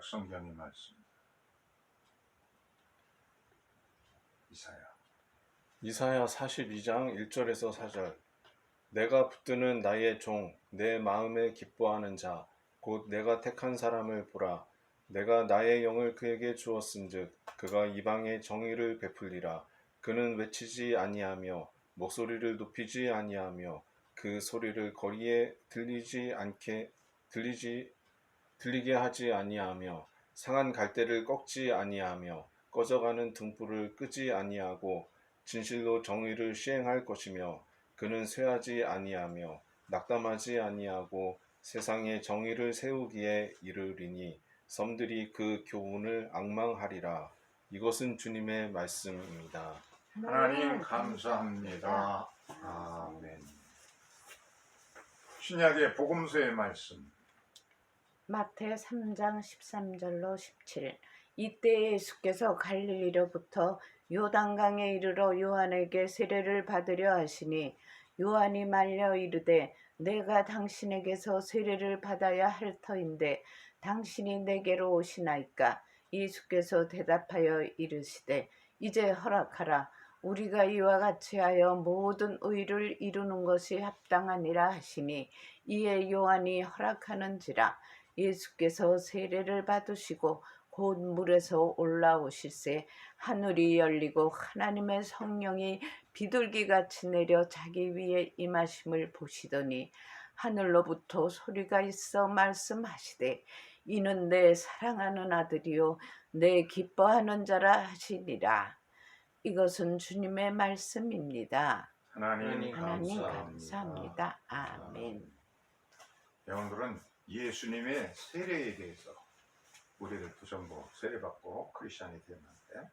구약 성경의 말씀. 이사야 42장 1절에서 4절. 내가 붙드는 나의 종, 내 마음에 기뻐하는 자, 곧 내가 택한 사람을 보라. 내가 나의 영을 그에게 주었은즉 그가 이방에 정의를 베풀리라. 그는 외치지 아니하며 목소리를 높이지 아니하며 그 소리를 거리에 들리게 하지 아니하며 상한 갈대를 꺾지 아니하며 꺼져가는 등불을 끄지 아니하고 진실로 정의를 시행할 것이며 그는 쇠하지 아니하며 낙담하지 아니하고 세상에 정의를 세우기에 이르리니 섬들이 그 교훈을 앙망하리라. 이것은 주님의 말씀입니다. 하나님 감사합니다. 아멘. 신약의 복음서의 말씀. 마태 3장 13절로 17. 이때 예수께서 갈릴리로부터 요단강에 이르러 요한에게 세례를 받으려 하시니 요한이 말려 이르되 내가 당신에게서 세례를 받아야 할 터인데 당신이 내게로 오시나이까. 예수께서 대답하여 이르시되 이제 허락하라. 우리가 이와 같이 하여 모든 의를 이루는 것이 합당하니라 하시니 이에 요한이 허락하는지라. 예수께서 세례를 받으시고 곧 물에서 올라오실새 하늘이 열리고 하나님의 성령이 비둘기같이 내려 자기 위에 임하심을 보시더니 하늘로부터 소리가 있어 말씀하시되 이는 내 사랑하는 아들이요 내 기뻐하는 자라 하시니라. 이것은 주님의 말씀입니다. 하나님 감사합니다. 아멘. 여러분들은 예수님의 세례에 대해서 우리들도 전부 세례받고 크리스찬이 되었는데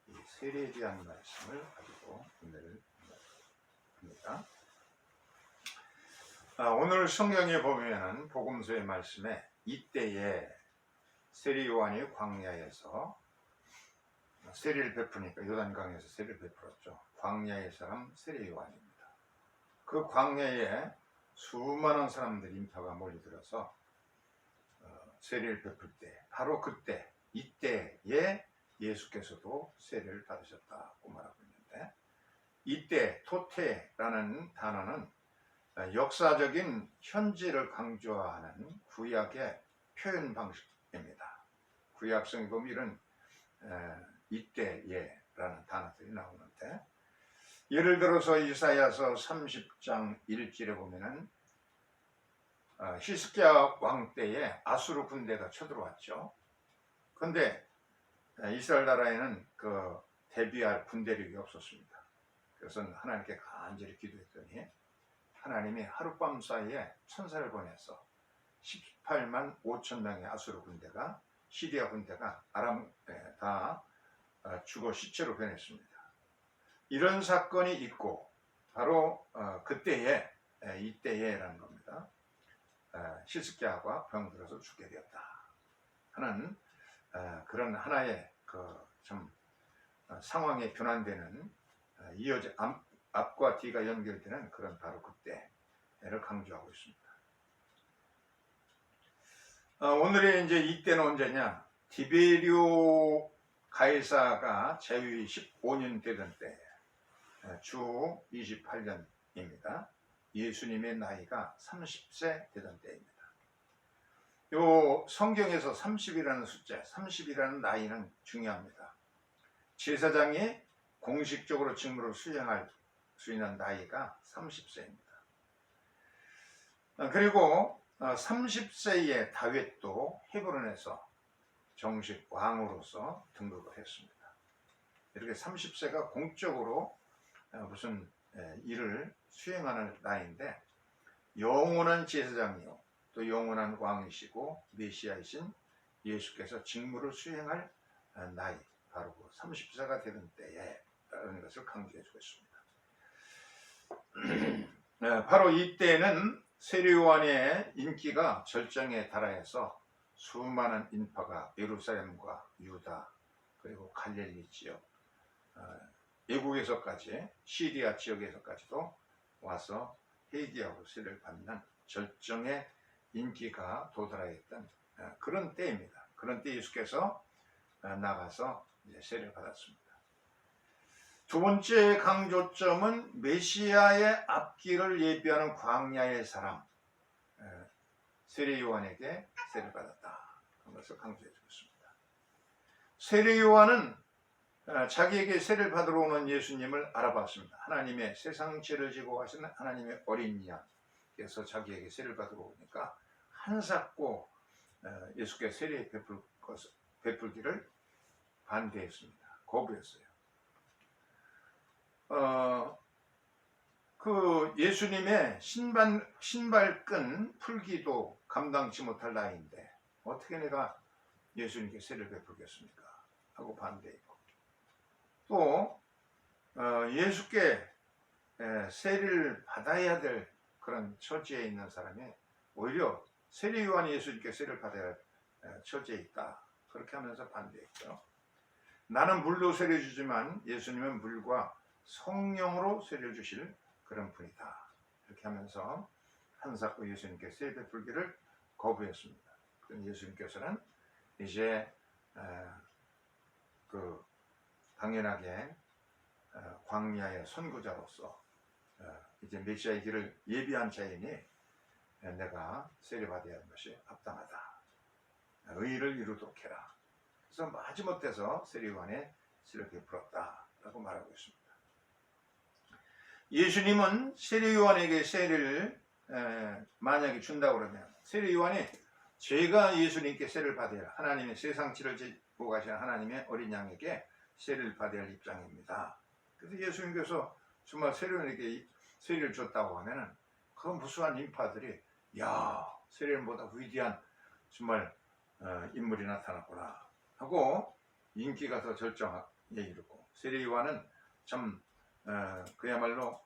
이 세례에 대한 말씀을 가지고 오늘 합니다. 오늘 성경에 보면은 복음서의 말씀에 이때에 세례 요한이 광야에서 세례를 베푸니까 요단강에서 세례를 베풀었죠. 광야의 사람 세례 요한입니다. 그 광야에 수많은 사람들 인파가 몰려들어서 세례를 베풀 때 바로 그때 이때에 예수께서도 세례를 받으셨다고 말하고 있는데 이때 토테라는 단어는 역사적인 현재를 강조하는 구약의 표현 방식입니다. 구약성에 보면 이런 이때에라는 단어들이 나오는데 예를 들어서 이사야서 30장 1절에 보면은 히스기야 왕 때에 아수르 군대가 쳐들어왔죠. 그런데 이스라엘 나라에는 그 대비할 군대력이 없었습니다. 그래서 하나님께 간절히 기도했더니 하나님이 하룻밤 사이에 천사를 보내서 18만 5천 명의 아수르 군대가 시리아 군대가 아람에 다 죽어 시체로 변했습니다. 이런 사건이 있고 바로 그때에 이때에라는 겁니다. 히스기야가 병들어서 죽게 되었다 하는 그런 하나의 참 상황에 변환되는 이어져 앞과 뒤가 연결되는 그런 바로 그때를 강조하고 있습니다. 오늘의 이제 이때는 언제냐? 디베리오 가이사가 재위 15년 되던 때 주 28년입니다. 예수님의 나이가 30세 되던 때입니다. 요 성경에서 30이라는 숫자, 30이라는 나이는 중요합니다. 제사장이 공식적으로 직무를 수행할 수 있는 나이가 30세입니다. 그리고 30세의 다윗도 헤브론에서 정식 왕으로서 등극을 했습니다. 이렇게 30세가 공적으로 무슨 일을 수행하는 나이인데 영원한 제사장이요 또 영원한 왕이시고 메시아이신 예수께서 직무를 수행할 나이 바로 그 30세가 되는 때에라는 것을 강조해 주고 있습니다. 바로 이때는 세례 요한의 인기가 절정에 달하여서 수많은 인파가 예루살렘과 유다 그리고 갈릴리 지역 외국에서까지 시리아 지역에서까지도 와서 회개하고 세례를 받는 절정의 인기가 도달하였던 그런 때입니다. 그런 때 예수께서 나가서 이제 세례를 받았습니다. 두 번째 강조점은 메시아의 앞길을 예비하는 광야의 사람, 세례 요한에게 세례를 받았다. 그런 것을 강조해 주었습니다. 세례 요한은 자기에게 세례를 받으러 오는 예수님을 알아봤습니다. 하나님의 세상 죄를 지고 가시는 하나님의 어린 양께서 자기에게 세례를 받으러 오니까 한사코 예수께 세례 베풀기를 반대했습니다. 거부했어요. 그 예수님의 신발끈 풀기도 감당치 못할 나이인데 어떻게 내가 예수님께 세례를 베풀겠습니까? 하고 반대했고, 또 예수께 세례를 받아야 될 그런 처지에 있는 사람이 오히려 세례 요한이 예수님께 세례를 받아야 할 처지에 있다. 그렇게 하면서 반대했죠. 나는 물로 세례 주지만 예수님은 물과 성령으로 세례를 주실 그런 분이다. 이렇게 하면서 한사코 예수님께 세례 베풀기를 거부했습니다. 그럼 예수님께서는 이제 그 당연하게 광야의 선구자로서 이제 메시아의 길을 예비한 자이니 내가 세례 받아야 하는 것이 합당하다. 의를 이루도록 해라. 그래서 마지못해서 세례 요한에 세례를 베풀었다라고 말하고 있습니다. 예수님은 세례 요한에게 세례를 만약에 준다고 그러면 세례 요한이 제가 예수님께 세례를 받아야 하나님의 세상 죄를 지고 가시는 하나님의 어린 양에게 세례를 받아야 할 입장입니다. 그래서 예수님께서 정말 세례 요한에게 세례를 줬다고 하면은 그 무수한 인파들이 야, 세례 요한보다 위대한 정말 인물이 나타났구나 하고 인기가 더 절정에 이르고, 세례 요한은 참 그야말로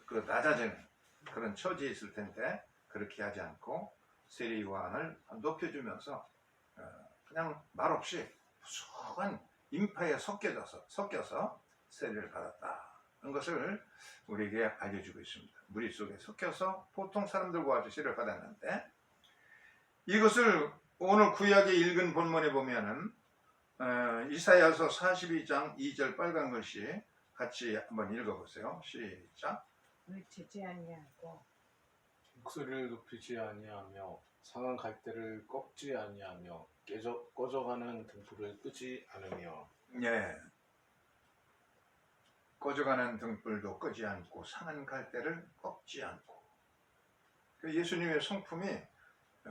그 낮아지는 그런 처지에 있을 텐데 그렇게 하지 않고 세례 요한을 높여주면서 그냥 말없이 무수한 인파에 섞여서 세례를 받았다는 것을 우리에게 알려주고 있습니다. 무리 속에 섞여서 보통 사람들과 같이 세례를 받았는데, 이것을 오늘 구약에 읽은 본문에 보면은 이사야서 42장 2절 빨간 글씨 같이 한번 읽어보세요. 시작. 외치지 아니하고 목소리를 높이지 아니하며 상한 갈대를 꺾지 아니하며 꺼져가는 등불을 끄지 않으며. 예. 꺼져가는 등불도 끄지 않고 상한 갈대를 꺾지 않고. 예수님의 성품이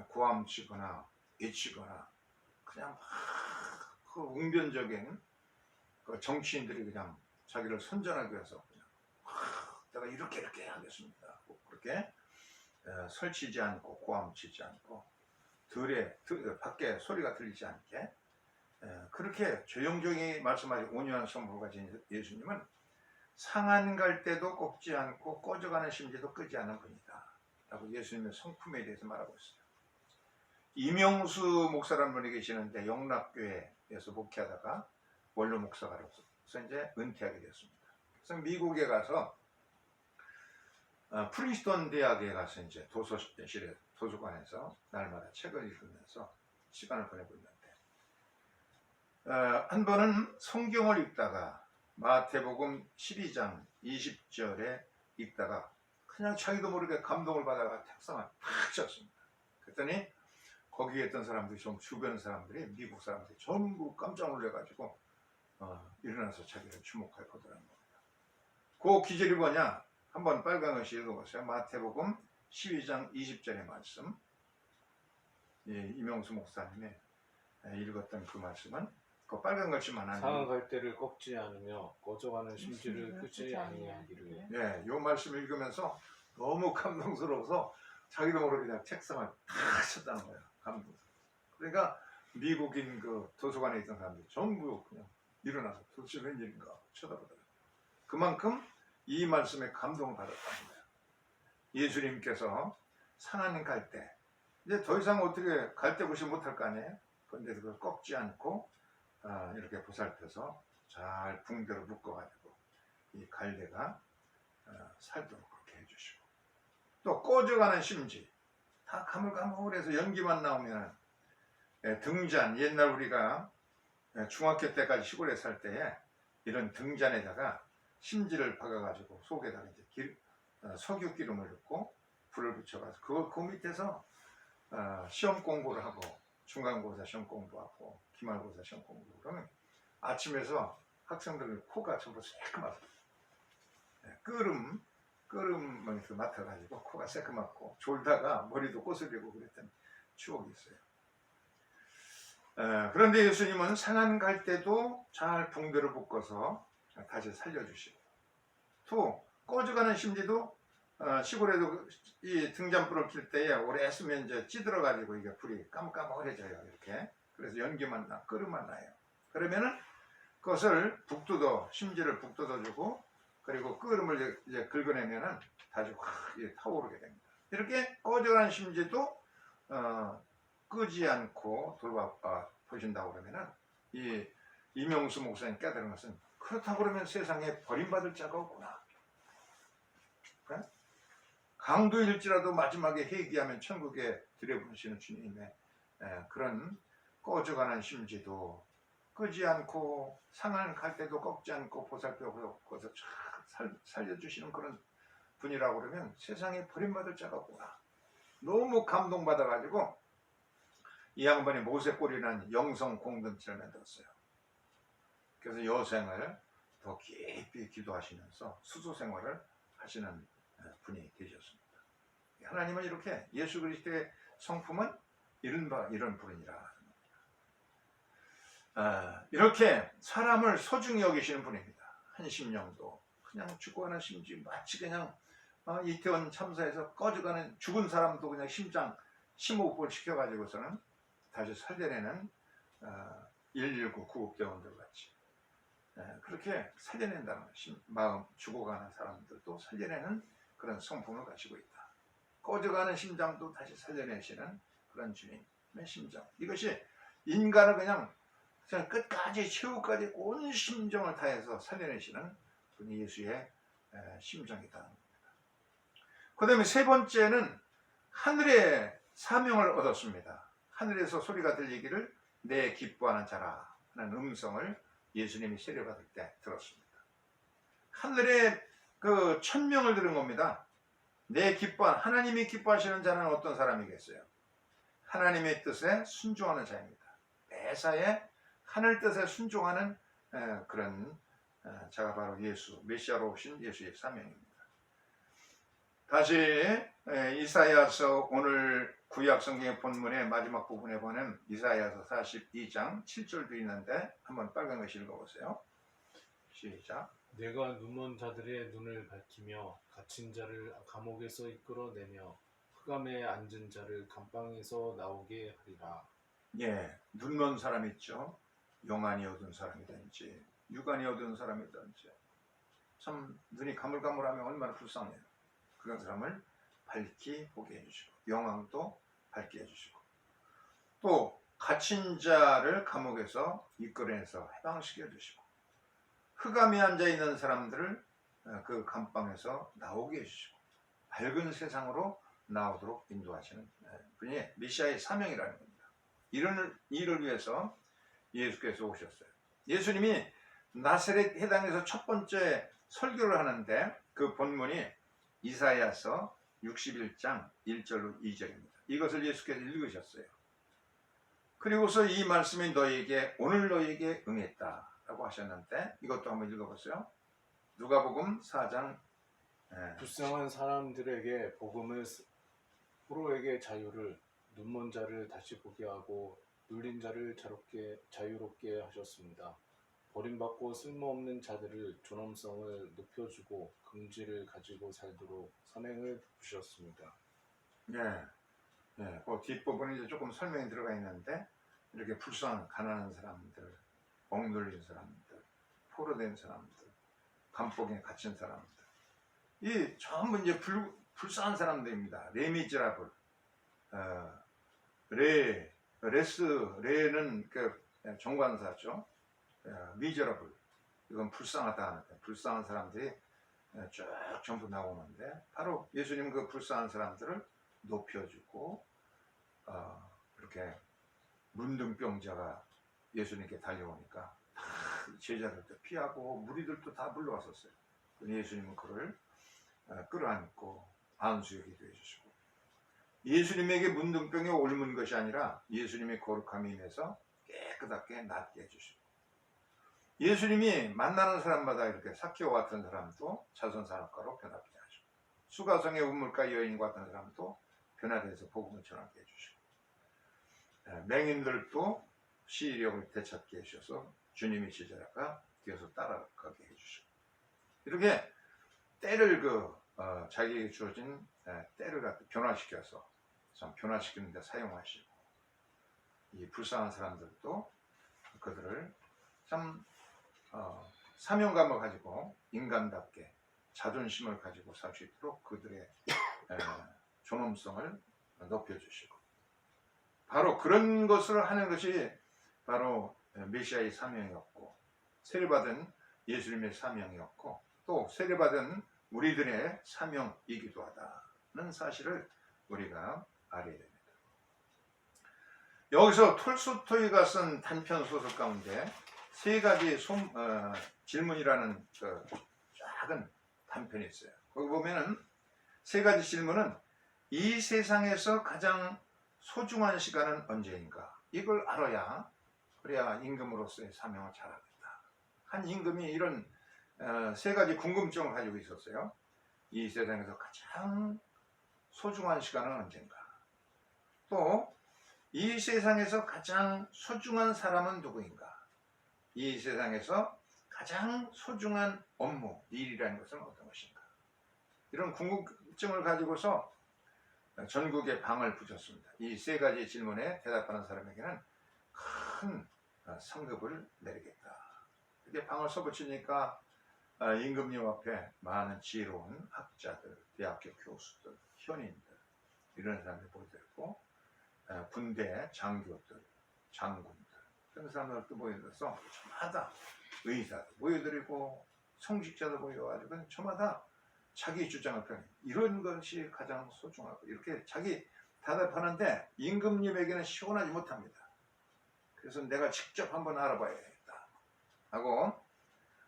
고함치거나 외치거나 그냥 막 그 웅변적인 그 정치인들이 그냥 자기를 선전하기 위해서 그냥 내가 이렇게 하겠습니다. 그렇게 설치지 않고 고함치지 않고 밖에 소리가 들리지 않게 그렇게 조용조용히 말씀하시 온유한 성품을 가진 예수님은 상한 갈대도 꺾지 않고 꺼져가는 심지도 끄지 않은 분이다 라고 예수님의 성품에 대해서 말하고 있어요. 이명수 목사라는 분이 계시는데 영락교회에서 목회하다가 원로 목사가로서 이제 은퇴하게 됐습니다. 그래서 미국에 가서 프린스턴 대학에 가서 이제 도서관에서 날마다 책을 읽으면서 시간을 보내고 있는데, 한 번은 성경을 읽다가 마태복음 12장 20절에 읽다가 그냥 자기도 모르게 감동을 받아가 책상을 탁 쳤습니다. 그랬더니 거기에 있던 사람들이, 좀 주변 사람들이, 미국 사람들이 전부 깜짝 놀래가지고 일어나서 자기를 주목하여 보더라는 겁니다. 그 기절이 뭐냐? 한번 빨간 글씨 읽어보세요. 마태복음 12장 20절의 말씀. 이명수 목사님이 읽었던 그 말씀은 그 빨간 글씨만 하는 상한 갈대를 꺾지 않으며 꺼져가는 심지를 끄지 아니하기를. 이 말씀 읽으면서 너무 감동스러워서 자기도 모르게 그냥 책상을 탁 쳤다는 거예요. 감동스러워. 그러니까 미국인 그 도서관에 있던 사람들이 전부 그냥 일어나서 도대체 웬일인가 쳐다보더라고요. 그만큼 이 말씀에 감동을 받았다는 거예요. 예수님께서 상한 갈대, 이제 더 이상 어떻게 갈대굿이 못할 거 아니에요? 그런데 그걸 꺾지 않고 이렇게 보살펴서 잘 붕대로 묶어가지고 이 갈대가 살도록 그렇게 해주시고, 또 꺼져가는 심지, 다 가물가물해서 연기만 나오면 등잔, 옛날 우리가 중학교 때까지 시골에 살 때에 이런 등잔에다가 심지를 박아가지고 속에다가 이제 석유 기름을 넣고 불을 붙여가지고 그 밑에서 시험 공부를 하고 중간고사 시험 공부하고 기말고사 시험 공부 그러면 아침에서 학생들 코가 전부 새까맣고 끓음을 맡아가지고 코가 새까맣고 졸다가 머리도 꼬슬리고 그랬던 추억이 있어요. 그런데 예수님은 상한 갈 때도 잘 붕대를 묶어서 다시 살려주시고 또 꺼져가는 심지도 시골에도 이 등잔불을 킬 때에 오래 쓰면 이제 찌들어가지고 이게 불이 깜깜해져요. 이렇게. 그래서 연기만 나, 끓음만 나요. 그러면은 그것을 심지를 북돋아주고 그리고 끓음을 이제 긁어내면은 다시 확 타오르게 됩니다. 이렇게 꺼져가는 심지도 끄지 않고 보신다고 그러면은 이 이명수 목사님 깨달은 것은 그렇다고 그러면 세상에 버림받을 자가 없구나. 강도일지라도 마지막에 회개하면 천국에 들여보내시는 주님의 그런 꺼져가는 심지도 끄지 않고 상한 갈 때도 꺾지 않고 보살펴서 살려주시는 그런 분이라고 그러면 세상에 버림받을 자가 없구나. 너무 감동받아가지고 이 양반이 모세골이라는 영성 공동체를 만들었어요. 그래서 여생을 더 깊이 기도하시면서 수도 생활을 하시는 분이 되셨습니다. 하나님은 이렇게 예수 그리스도의 성품은 이런 분이라. 이렇게 사람을 소중히 여기시는 분입니다. 한 심령도 그냥 죽어가는 심지 마치 그냥 이태원 참사에서 꺼져가는 죽은 사람도 그냥 심장 심호흡을 시켜가지고서는 다시 살려내는 119 구급대원들 같이 그렇게 살려낸다는 마음 죽어가는 사람들도 살려내는 그런 성품을 가지고 있다. 꺼져가는 심장도 다시 살려내시는 그런 주님의 심장. 이것이 인간을 그냥 끝까지 최후까지 온 심정을 다해서 살려내시는 분이 예수의 심정이다. 그 다음에 세 번째는 하늘의 사명을 얻었습니다. 하늘에서 소리가 들리기를 내 기뻐하는 자라 하는 음성을 예수님이 세례받을 때 들었습니다. 하늘에 그 천명을 들은 겁니다. 하나님이 기뻐하시는 자는 어떤 사람이겠어요? 하나님의 뜻에 순종하는 자입니다. 매사에 하늘 뜻에 순종하는 그런 자가 바로 메시아로 오신 예수의 사명입니다. 다시 이사야서 오늘 구약 성경의 본문의 마지막 부분에 보면 이사야서 42장 7절도 있는데 한번 빨간 글씨 읽어보세요. 시작. 내가 눈먼 자들의 눈을 밝히며 갇힌 자를 감옥에서 이끌어내며 흑암에 앉은 자를 감방에서 나오게 하리라. 예, 눈먼 사람 있죠. 영안이 어두운 사람이든지 육안이 어두운 사람이든지 참 눈이 가물가물하면 얼마나 불쌍해요. 그런 사람을 밝히 보게 해주시고 영왕도 밝게 해주시고 또 갇힌 자를 감옥에서 이끌어내서 해방시켜 주시고 흑암에 앉아있는 사람들을 그 감방에서 나오게 해주시고 밝은 세상으로 나오도록 인도하시는 분이 메시아의 사명이라는 겁니다. 이런 일을 위해서 예수께서 오셨어요. 예수님이 나사렛 해당에서 첫 번째 설교를 하는데 그 본문이 이사야서 61장 1절로 2절입니다. 이것을 예수께서 읽으셨어요. 그리고서 이 말씀이 오늘 너희에게 응했다 라고 하셨는데 이것도 한번 읽어보세요. 누가복음 4장 불쌍한 사람들에게 복음을, 포로에게 자유를, 눈먼 자를 다시 보게 하고 눌린 자를 자유롭게 하셨습니다. 버림받고 쓸모없는 자들을 존엄성을 높여주고 긍지를 가지고 살도록 선행을 부으셨습니다. 네, 그 뒷부분에 이제 조금 설명이 들어가 있는데 이렇게 불쌍한 가난한 사람들, 억눌린 사람들, 포로된 사람들, 감옥에 갇힌 사람들, 이 전부 이제 불쌍한 사람들입니다. 레미즈라블, 레는 그 정관사죠. 미저러블, 이건 불쌍하다. 불쌍한 사람들이 쭉 전부 나오는데 바로 예수님은 그 불쌍한 사람들을 높여주고 이렇게 문둥병자가 예수님께 달려오니까 다 제자들도 피하고 무리들도 다 물러왔었어요. 예수님은 그를 끌어안고 안수하기도 해주시고, 예수님에게 문둥병이 옮은 것이 아니라 예수님의 거룩함이 인해서 깨끗하게 낫게 해주시고, 예수님이 만나는 사람마다 이렇게 삭개오 같은 사람도 자선사역가로 변하게 하시고, 수가성의 우물가 여인 같은 사람도 변화돼서 복음을 전하게 해주시고, 맹인들도 시력을 되찾게 해주셔서 주님의 제자가 뒤에서 따라가게 해주시고, 이렇게 때를 자기에게 주어진 때를 갖다 변화시켜서 참 변화시키는 데 사용하시고, 이 불쌍한 사람들도 그들을 참 사명감을 가지고 인간답게 자존심을 가지고 살 수 있도록 그들의 존엄성을 높여주시고, 바로 그런 것을 하는 것이 바로 메시아의 사명이었고, 세례받은 예수님의 사명이었고, 또 세례받은 우리들의 사명이기도 하다는 사실을 우리가 알아야 됩니다. 여기서 톨스토이가 쓴 단편 소설 가운데 세 가지 질문이라는 그 작은 단편이 있어요. 거기 보면은 세 가지 질문은 이 세상에서 가장 소중한 시간은 언제인가? 이걸 알아야 그래야 임금으로서의 사명을 잘하겠다. 한 임금이 이런 세 가지 궁금증을 가지고 있었어요. 이 세상에서 가장 소중한 시간은 언젠가? 또 이 세상에서 가장 소중한 사람은 누구인가? 이 세상에서 가장 소중한 업무, 일이라는 것은 어떤 것인가? 이런 궁금증을 가지고서 전국에 방을 붙였습니다. 이 세 가지 질문에 대답하는 사람에게는 큰 상급을 내리겠다. 이렇게 방을 써붙이니까 임금님 앞에 많은 지혜로운 학자들, 대학교 교수들, 현인들 이런 사람들이 모여들고, 군대 장교들, 장군들 그런 사람들도 모여들어서 저마다 의사도 모여들이고 성직자도 모여가지고 저마다 자기 주장을 펴는, 이런 것이 가장 소중하고, 이렇게 자기 대답하는데 임금님에게는 시원하지 못합니다. 그래서 내가 직접 한번 알아봐야겠다 하고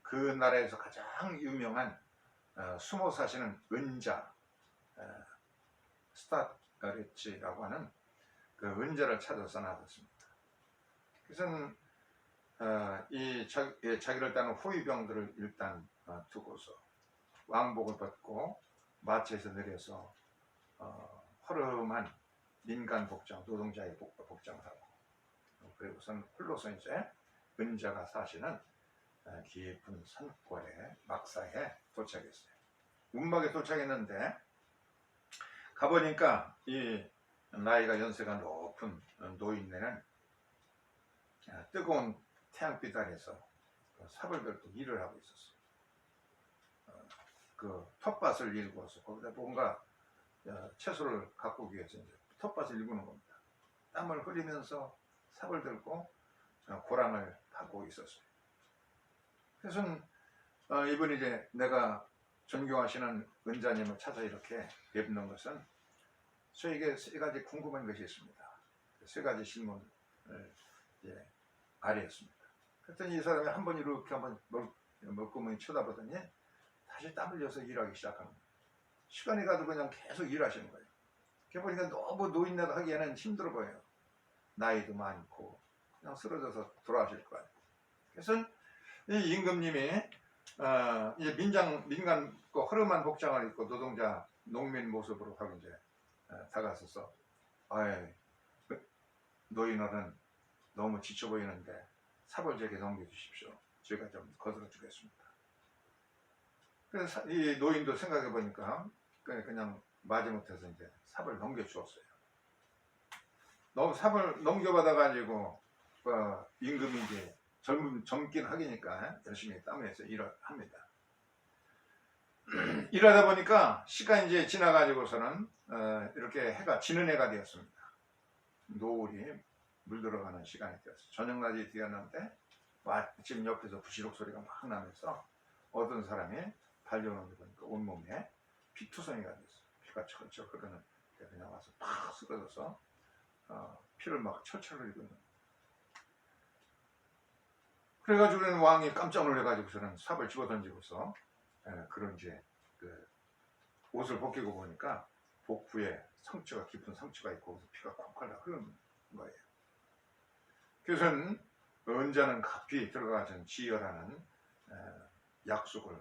그 나라에서 가장 유명한 숨어 사시는 은자 스타레치라고 하는 그 은자를 찾아서 나섰습니다. 그래서 자기를 따는 호위병들을 일단 두고서 왕복을 벗고 마차에서 내려서 허름한 민간 복장, 노동자의 복장을 하고, 그리고선 홀로서 이제 은자가 사시는 깊은 산골의 막사에 도착했어요. 운막에 도착했는데 가보니까 이 나이가 연세가 높은 노인네는 뜨거운 태양빛 아래서 삽을 들고 일을 하고 있었어요. 그 텃밭을 일구어서 거기다 뭔가 채소를 가꾸기 위해서 이제 텃밭을 일구는 겁니다. 땀을 흘리면서 삽을 들고 고랑을 파고 있었어요. 그래서 이분이 이제 내가 존경하시는 은자님을 찾아 이렇게 뵙는 것은 저에게 세 가지 궁금한 것이 있습니다. 세 가지 질문을 이제 아뢰었습니다. 그랬더니 이 사람이 한번 이렇게 한번 멀끔히 쳐다보더니 다시 땀 흘려서 일하기 시작하는 거예요. 시간이 가도 그냥 계속 일하시는 거예요. 그렇게 보니까 너무 노인네가 하기에는 힘들어 보여요. 나이도 많고 그냥 쓰러져서 돌아가실 것 같아요. 그래서 이 임금님이 이제 민간 허름한 복장을 입고 노동자 농민 모습으로 하고 이제 다가서서 노인어른 너무 지쳐 보이는데 삽을 제게 넘겨주십시오. 제가 좀 거들어 주겠습니다. 그래서 이 노인도 생각해 보니까 그냥 마지못해서 이제 삽을 넘겨주었어요. 너무 삽을 넘겨받아 가지고 임금이 이제 젊긴 하기니까 열심히 땀을 내서 일을 합니다. 일하다 보니까 시간이 이제 지나가지고서는 이렇게 해가 지는 해가 되었습니다. 노을이 물들어가는 시간이 되었어요. 저녁낮이 되었는데 마침 옆에서 부시록 소리가 막 나면서 어떤 사람이 달려오는 거 보니까 온몸에 피투성이가 됐어요. 피가 철철 흐르는 데 그냥 와서 팍 쓰러져서 피를 막 철철 흘리고 있는 거예요. 그래가지고는 왕이 깜짝 놀래가지고서는 삽을 집어던지고서 그런 이제 그 옷을 벗기고 보니까 복부에 상처가 깊은 상처가 있고 피가 콩칼라 흐르는 거예요. 그래서는 은자는 급히 들어가서 지혈하는 약속을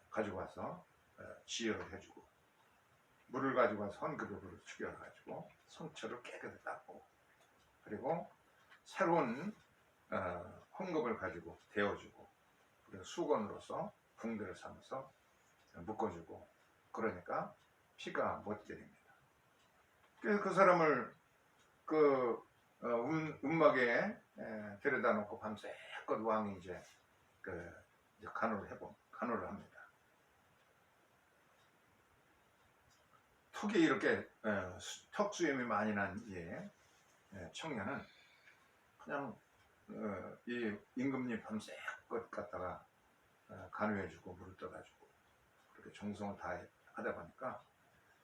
가지고 와서 지혈을 해주고 물을 가지고 와서 헌금으로 죽여가지고 상처를 깨끗이 닦고 그리고 새로운 헌금을 가지고 데워주고 그리고 수건으로서 붕대를 삼아서 묶어주고 그러니까 피가 못 때립니다. 그래서 그 사람을 그 움막에 데려다 놓고 밤새껏 왕이 이제 간호를 합니다. 턱이 이렇게 턱수염이 많이 난 청년은 그냥 이 임금님 밤새껏 갖다가 간호해주고 물을 떠다주고 그렇게 정성을 다 하다 보니까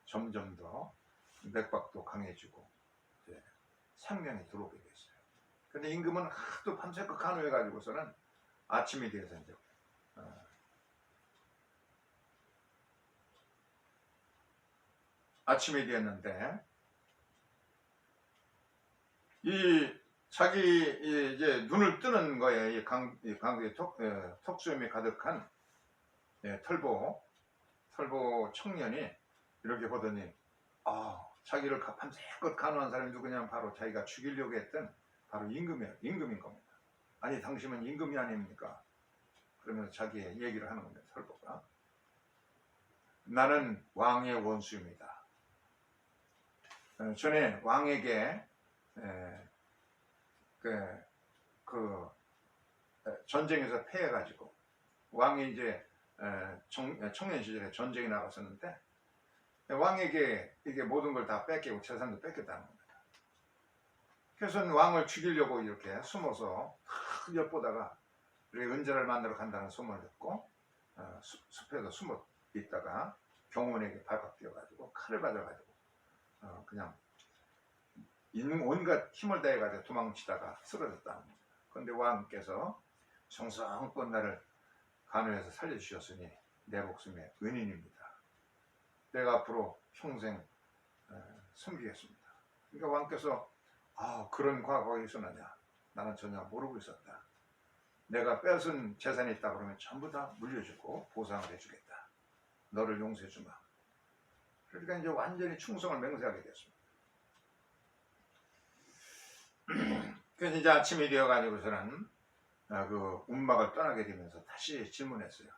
점점 더 맥박도 강해지고 생명이 들어오게 됐어요. 근데 임금은 하도 밤새껏 간호해가지고서는 아침이 돼서 이제 아침이 되었는데 자기 이제 눈을 뜨는 거예요. 이 강도의 턱수염이 가득한 털보 청년이 이렇게 보더니 자기를 밤새껏 간호한 사람이 누구냐면 바로 자기가 죽이려고 했던 바로 임금인 겁니다. 아니 당신은 임금이 아닙니까? 그러면서 자기의 얘기를 하는 겁니다. 털보가 나는 왕의 원수입니다. 전에 왕에게 전쟁에서 패해가지고 왕이 이제 청년 시절에 전쟁에 나갔었는데 왕에게 이게 모든 걸 다 뺏기고 재산도 뺏겼다는 겁니다. 그래서 왕을 죽이려고 이렇게 숨어서 엿보다가 이렇게 은자를 만나러 간다는 소문을 듣고 숲에서 숨어 있다가 경호원에게 발각되어가지고 칼을 받아가지고 그냥 온갖 힘을 다해가지고 도망치다가 쓰러졌다는 겁니다. 그런데 왕께서 정성껏 나를 간호해서 살려주셨으니 내 목숨의 은인입니다. 내가 앞으로 평생 섬기겠습니다. 그러니까 왕께서 그런 과거가 있었느냐? 나는 전혀 모르고 있었다. 내가 뺏은 재산이 있다 그러면 전부 다 물려주고 보상을 해주겠다. 너를 용서해주마. 그러니까 이제 완전히 충성을 맹세하게 됐습니다. 그래서 이제 아침이 되어가지고서는 그 움막을 떠나게 되면서 다시 질문했어요.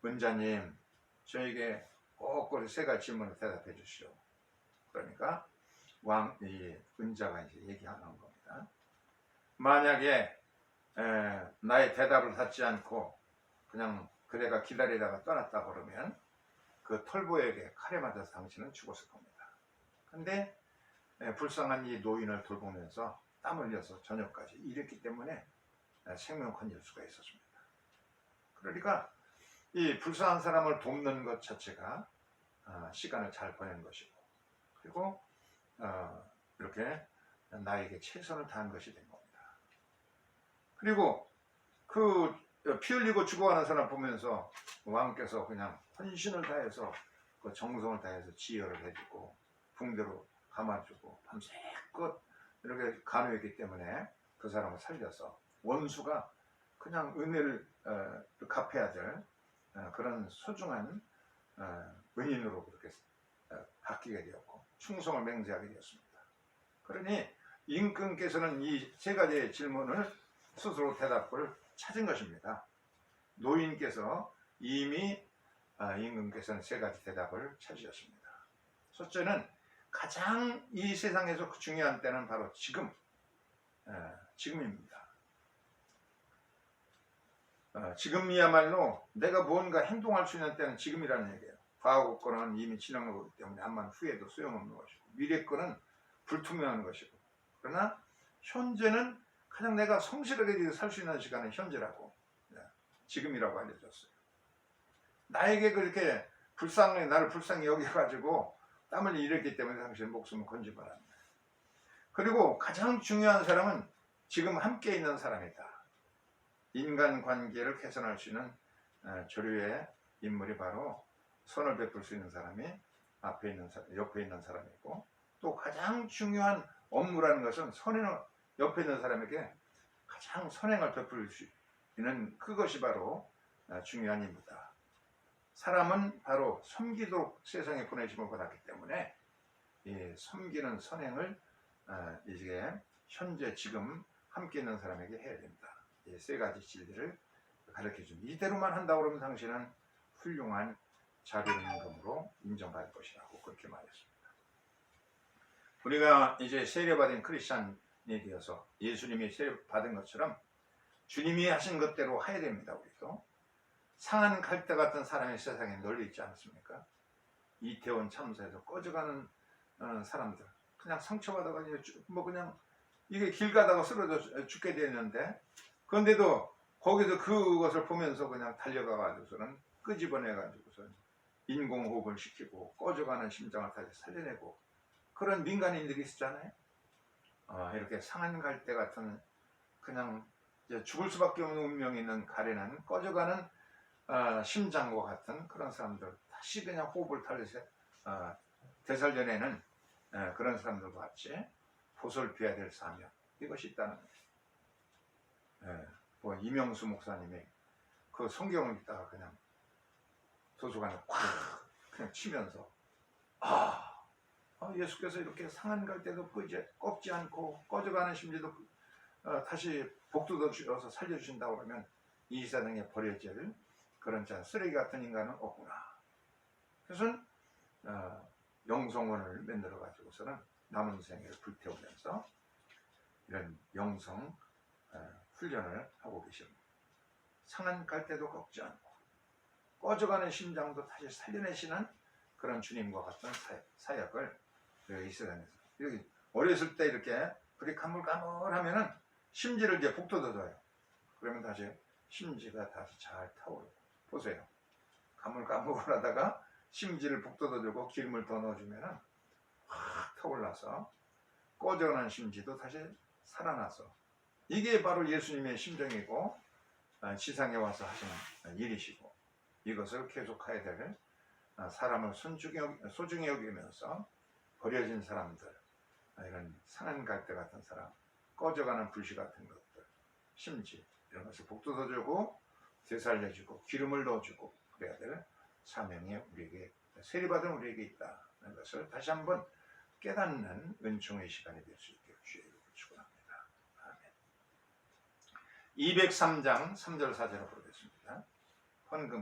은자님, 저에게 꼭 세 가지 질문을 대답해 주시오. 그러니까 이 은자가 이제 얘기하는 겁니다. 만약에 나의 대답을 받지 않고 그냥 그대가 기다리다가 떠났다 그러면 그 털보에게 칼에 맞아서 당신은 죽었을 겁니다. 근데 불쌍한 이 노인을 돌보면서 땀 흘려서 저녁까지 일했기 때문에 생명을 건질 수가 있었습니다. 그러니까 이 불쌍한 사람을 돕는 것 자체가 시간을 잘 보내는 것이고 그리고 이렇게 나에게 최선을 다한 것이 된 겁니다. 그리고 그 피 흘리고 죽어가는 사람 보면서 왕께서 그냥 헌신을 다해서 그 정성을 다해서 지혈을 해주고 붕대로 감아주고 밤새껏 이렇게 간호했기 때문에 그 사람을 살려서 원수가 그냥 은혜를 갚아야 될 그런 소중한 은인으로 그렇게 바뀌게 되었고 충성을 맹세하게 되었습니다. 그러니 임금께서는 이 세 가지의 질문을 스스로 대답을 찾은 것입니다. 노인께서 이미 임금께서는 세 가지 대답을 찾으셨습니다. 첫째는 가장 이 세상에서 중요한 때는 바로 지금입니다. 지금이야말로 내가 무언가 행동할 수 있는 때는 지금이라는 얘기예요. 과거 거는 이미 지난 거기 때문에 암만 후회도 소용없는 것이고 미래 거는 불투명한 것이고 그러나 현재는 가장 내가 성실하게 살 수 있는 시간은 현재라고 지금이라고 알려졌어요. 나에게 그렇게 나를 불쌍히 여겨가지고 땀을 일했기 때문에 당신의 목숨을 건지 바랍니다. 그리고 가장 중요한 사람은 지금 함께 있는 사람이다. 인간 관계를 개선할 수 있는 조류의 인물이 바로 선을 베풀 수 있는 사람이 앞에 있는 옆에 있는 사람이고, 또 가장 중요한 업무라는 것은 옆에 있는 사람에게 가장 선행을 베풀 수 있는 그것이 바로 중요한 임무다. 사람은 바로 섬기도록 세상에 보내심을 받았기 때문에 이 섬기는 선행을 이제 현재 지금 함께 있는 사람에게 해야 됩니다. 이 세 가지 진리를 가르쳐 줍니다. 이대로만 한다고 그러면 당신은 훌륭한 자비로운 임금으로 인정받을 것이라고 그렇게 말했습니다. 우리가 이제 세례받은 크리스찬이 되어서 예수님이 세례받은 것처럼 주님이 하신 것대로 해야 됩니다. 우리도 상한 갈대 같은 사람이 세상에 널리 있지 않습니까? 이태원 참사에서 꺼져가는 사람들, 그냥 상처받아가지고 뭐 그냥 이게 길 가다가 쓰러져 죽게 되었는데, 그런데도 거기서 그것을 보면서 그냥 달려가가지고서는 끄집어내가지고서는 인공호흡을 시키고 꺼져가는 심장을 다시 살려내고 그런 민간인들이 있었잖아요. 이렇게 상한 갈대 같은 그냥 이제 죽을 수밖에 없는 운명이 있는 가련한 꺼져가는 심장과 같은 그런 사람들 다시 그냥 호흡을 탈려서 되살려내는 그런 사람들과 같이 보살펴야 될 사명, 이것이 있다는 거예요. 뭐 이명수 목사님이 그 성경을 읽다가 그냥 도서관에 콱 그냥 치면서 예수께서 이렇게 상한 갈대도 꺾지 않고 꺼져가는 심지도 다시 복돋아 주셔서 살려주신다고 그러면 이 세상에 버려질 그런 쓰레기 같은 인간은 없구나. 그래서 영성원을 만들어 가지고서는 남은 생애를 불태우면서 이런 영성 훈련을 하고 계십니다. 상한 갈대도 꺾지 않고 꺼져가는 심장도 다시 살려내시는 그런 주님과 같은 사역을 이 세상에서, 여기 어렸을 때 이렇게 불이 가물가물하면은 심지를 이제 북돋아줘요. 그러면 다시 심지가 다시 잘 타오르고, 보세요. 가물가물하다가 심지를 북돋아주고 기름을 더 넣어주면은 확 타올라서 꺼져가는 심지도 다시 살아나서, 이게 바로 예수님의 심정이고 지상에 와서 하시는 일이시고, 이것을 계속해야 될 사람을 소중히 여기면서 버려진 사람들, 이런 상한 갈대 같은 사람, 꺼져가는 불씨 같은 것들, 심지 이런 것을 북돋아주고 되살려주고 기름을 넣어주고 그래야 될 사명이 우리에게, 세례받은 우리에게 있다는 것을 다시 한번 깨닫는 은총의 시간이 될 수 있게 주의 이름으로 축원합니다. 아멘. 203장 3절 4절을 보겠습니다. 헌금